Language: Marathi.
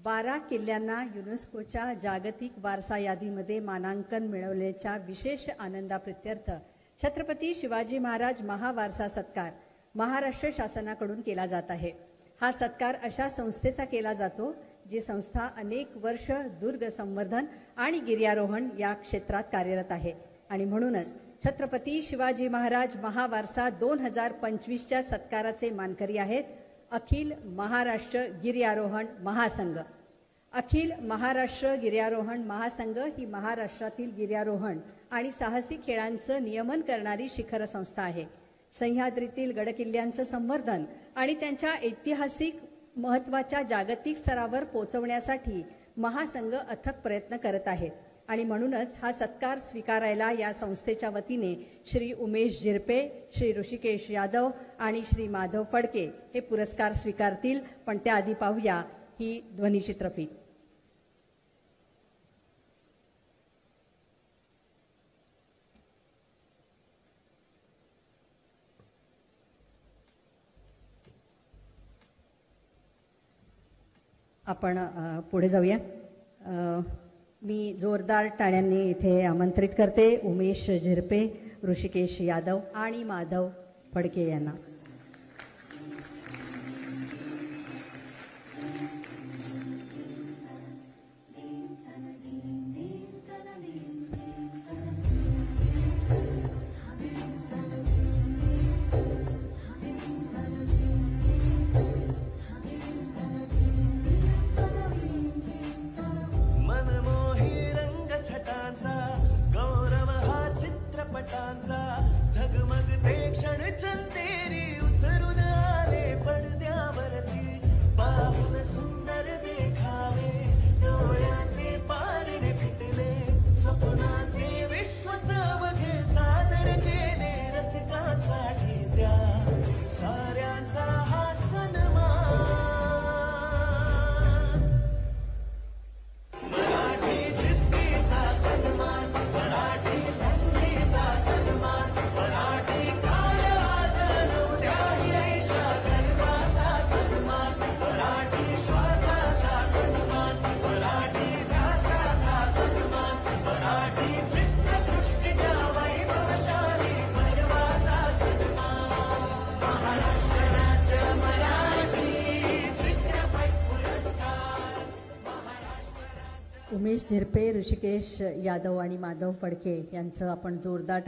12 किल्ल्यांना युनेस्कोच्या जागतिक वारसा यादीमध्ये मानांकन मिळवल्याच्या विशेष आनंदाप्रित्यर्थ छत्रपती शिवाजी महाराज महावारसा सत्कार महाराष्ट्र शासनाकडून केला जात आहे। हा सत्कार अशा संस्थेचा केला जातो जी संस्था अनेक वर्ष दुर्ग संवर्धन आणि गिर्यारोहण या क्षेत्रात कार्यरत आहे आणि म्हणूनच छत्रपती शिवाजी महाराज महावारसा 2025च्या सत्काराचे मानकरी आहेत अखिल महाराष्ट्र गिर्यारोहण महासंघ। अखिल महाराष्ट्र गिर्यारोहण महासंघ ही महाराष्ट्रातील गिर्यारोहण आणि साहसी खेळांचं नियमन करणारी शिखर संस्था आहे। सह्याद्रीतील गडकिल्ल्यांचं संवर्धन आणि त्यांच्या ऐतिहासिक महत्त्वाच्या जागतिक स्तरावर पोहोचवण्यासाठी महासंघ अथक प्रयत्न करत आहे आणि म्हणूनच हा सत्कार स्वीकारायला या संस्थेच्या वतीने श्री उमेश झिरपे, श्री ऋषिकेश यादव आणि श्री माधव फडके हे पुरस्कार स्वीकारतील। पण त्याआधी पाहूया ही ध्वनिचित्रफीत। आपण पुढे जाऊया। मी जोरदार टाळ्यांनी इथे आमंत्रित करते उमेश झिरपे, ऋषिकेश यादव आणि माधव फडके यांना। झगमगते क्षण चंदेरी उतरून आले पडद्यावरती पाहून सुंदर देखावे डोळ्याचे पारणे फिटले स्वप्नाचे विश्वच अवघे सादर केले रसिकांसाठी त्या साऱ्यांचा हा सन्मान मराठी चित्तीचा सन्मान मराठी संगीचा सन्मान मराठी काय आज उद्याही ऐशा गर्वाचा सन्मान मराठी श्वासाचा सन्मान मराठी ध्यासाचा सन्मान मराठी चित्रसृष्टीच्या वैभवशाली पर्वाचा सन्मान महाराष्ट्र राज्य मराठी चित्रपट पुरस्कार महाराष्ट्र राज्य। उमेश झिरपे, ऋषिकेश यादव आणि माधव फडके यांचं आपण जोरदार